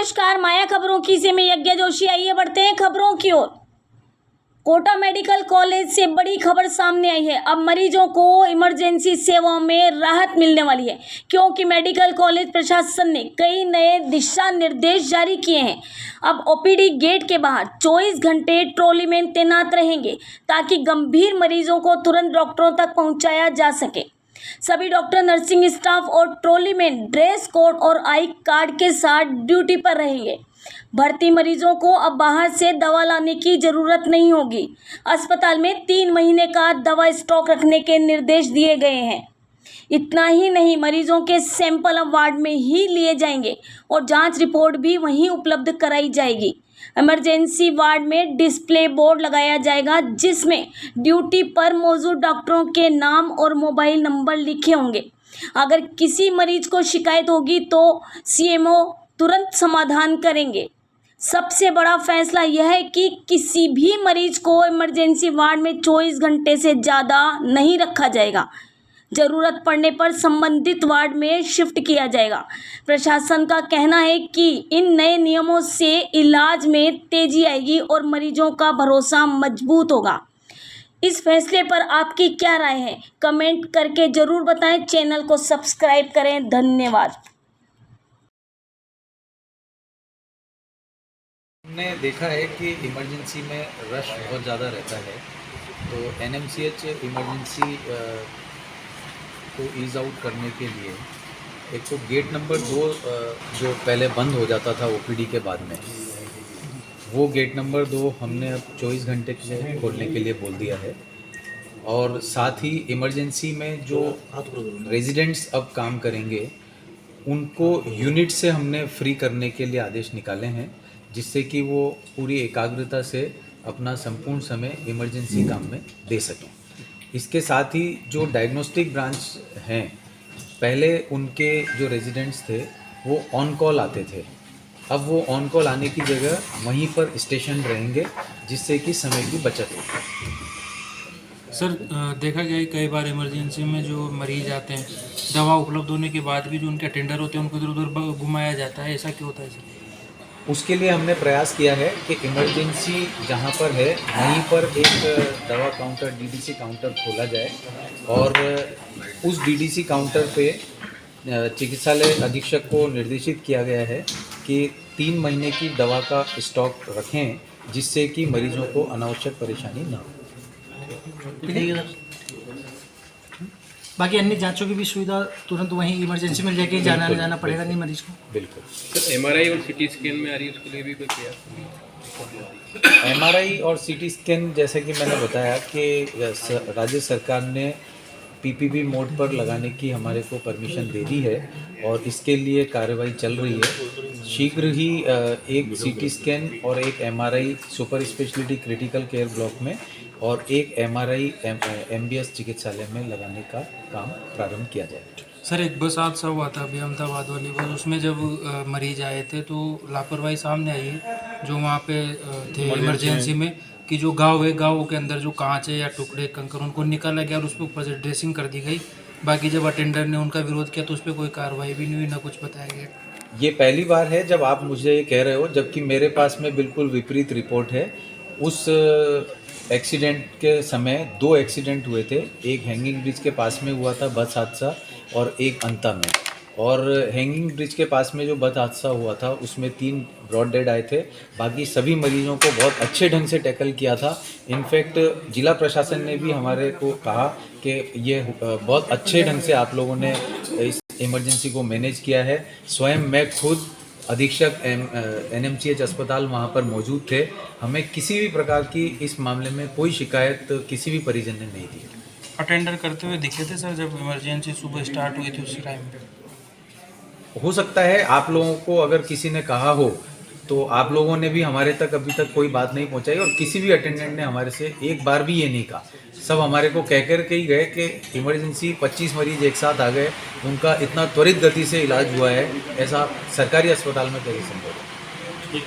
नमस्कार, माया खबरों की से मैं यज्ञ जोशी। आइए बढ़ते हैं खबरों की ओर। कोटा मेडिकल कॉलेज से बड़ी खबर सामने आई है। अब मरीजों को इमरजेंसी सेवाओं में राहत मिलने वाली है, क्योंकि मेडिकल कॉलेज प्रशासन ने कई नए दिशा निर्देश जारी किए हैं। अब ओपीडी गेट के बाहर 24 घंटे ट्रॉली मैन तैनात रहेंगे, ताकि गंभीर मरीजों को तुरंत डॉक्टरों तक पहुंचाया जा सके। सभी डॉक्टर, नर्सिंग स्टाफ और ट्रॉली मैन ड्रेस कोड और आई कार्ड के साथ ड्यूटी पर रहेंगे। भर्ती मरीजों को अब बाहर से दवा लाने की जरूरत नहीं होगी। अस्पताल में 3 महीने का दवा स्टॉक रखने के निर्देश दिए गए हैं। इतना ही नहीं, मरीजों के सैंपल अब वार्ड में ही लिए जाएंगे और जांच रिपोर्ट भी वहीं उपलब्ध कराई जाएगी। इमरजेंसी वार्ड में डिस्प्ले बोर्ड लगाया जाएगा, जिसमें ड्यूटी पर मौजूद डॉक्टरों के नाम और मोबाइल नंबर लिखे होंगे। अगर किसी मरीज को शिकायत होगी तो सीएमओ तुरंत समाधान करेंगे। सबसे बड़ा फैसला यह है कि किसी भी मरीज को इमरजेंसी वार्ड में 24 घंटे से ज़्यादा नहीं रखा जाएगा। ज़रूरत पड़ने पर संबंधित वार्ड में शिफ्ट किया जाएगा। प्रशासन का कहना है कि इन नए नियमों से इलाज में तेजी आएगी और मरीजों का भरोसा मजबूत होगा। इस फैसले पर आपकी क्या राय है? कमेंट करके ज़रूर बताएं। चैनल को सब्सक्राइब करें। धन्यवाद। हमने देखा है कि इमरजेंसी में रश बहुत ज़्यादा रहता है, तो एनएमसीएच इमरजेंसी को ईज़ आउट करने के लिए एक तो गेट नंबर 2 जो पहले बंद हो जाता था ओपीडी के बाद में, वो गेट नंबर 2 हमने अब 24 घंटे के लिए खोलने के लिए बोल दिया है। और साथ ही इमरजेंसी में जो रेजिडेंट्स अब काम करेंगे उनको यूनिट से हमने फ्री करने के लिए आदेश निकाले हैं, जिससे कि वो पूरी एकाग्रता से अपना संपूर्ण समय इमरजेंसी काम में दे सकें। इसके साथ ही जो डायग्नोस्टिक ब्रांच हैं, पहले उनके जो रेजिडेंट्स थे वो ऑन कॉल आते थे, अब वो ऑन कॉल आने की जगह वहीं पर स्टेशन रहेंगे, जिससे कि समय की बचत होगी। सर, देखा गया है कई बार इमरजेंसी में जो मरीज आते हैं, दवा उपलब्ध होने के बाद भी जो उनके अटेंडर होते हैं उनको इधर उधर घुमाया जाता है, ऐसा क्यों होता है सर? उसके लिए हमने प्रयास किया है कि इमरजेंसी जहाँ पर है वहीं पर एक दवा काउंटर, डीडीसी काउंटर खोला जाए, और उस डीडीसी काउंटर पे चिकित्सालय अधीक्षक को निर्देशित किया गया है कि 3 महीने की दवा का स्टॉक रखें, जिससे कि मरीजों को अनावश्यक परेशानी ना हो। बाकी अन्य जांचों की भी सुविधा तुरंत वहीं इमरजेंसी में लेके जाना पड़ेगा नहीं मरीज को। बिल्कुल सर, एमआरआई और सीटी स्कैन में आ रही है, उसके लिए भी कोई प्रयास? एमआरआई और सीटी स्कैन, जैसे कि मैंने बताया कि राज्य सरकार ने पीपीपी मोड पर लगाने की हमारे को परमिशन दे दी है और इसके लिए कार्रवाई चल रही है। शीघ्र ही एक सीटी स्कैन और एक MRI super speciality critical care block में और एक एमआरआई एमबीएस चिकित्सालय में लगाने का काम प्रारंभ किया जाएगा। सर, एक बस हादसा हुआ था अभी अहमदाबाद वाली बस, उसमें जब मरीज आए थे तो लापरवाही सामने आई है जो वहाँ पे थे इमरजेंसी में, कि जो गाँव है, गाँव के अंदर जो कांच है या टुकड़े कंकर उनको निकाला गया और उस पर ऊपर से ड्रेसिंग कर दी गई। बाकी जब अटेंडर ने उनका विरोध किया तो उस पर कोई कार्रवाई भी नहीं हुई, ना कुछ बताया गया। ये पहली बार है जब आप मुझे ये कह रहे हो, जबकि मेरे पास में बिल्कुल विपरीत रिपोर्ट है। उस एक्सीडेंट के समय 2 एक्सीडेंट हुए थे, एक हैंगिंग ब्रिज के पास में हुआ था बस हादसा और एक अंता में। और हैंगिंग ब्रिज के पास में जो बस हादसा हुआ था उसमें 3 ब्रॉड डेड आए थे। बाकी सभी मरीजों को बहुत अच्छे ढंग से टैकल किया था। इनफैक्ट जिला प्रशासन ने भी हमारे को कहा कि ये बहुत अच्छे ढंग से आप लोगों ने इस इमरजेंसी को मैनेज किया है। स्वयं मैं खुद अधीक्षक एनएमसीएच अस्पताल वहाँ पर मौजूद थे। हमें किसी भी प्रकार की इस मामले में कोई शिकायत किसी भी परिजन ने नहीं दी। अटेंडर करते हुए दिखे थे सर जब इमरजेंसी सुबह स्टार्ट हुई थी उसी टाइम पे? हो सकता है आप लोगों को अगर किसी ने कहा हो, तो आप लोगों ने भी हमारे तक अभी तक कोई बात नहीं पहुंचाई और किसी भी अटेंडेंट ने हमारे से एक बार भी ये नहीं कहा। सब हमारे को कह कर के ही गए कि इमरजेंसी 25 मरीज एक साथ आ गए, उनका इतना त्वरित गति से इलाज हुआ है, ऐसा सरकारी अस्पताल में कभी संभव है।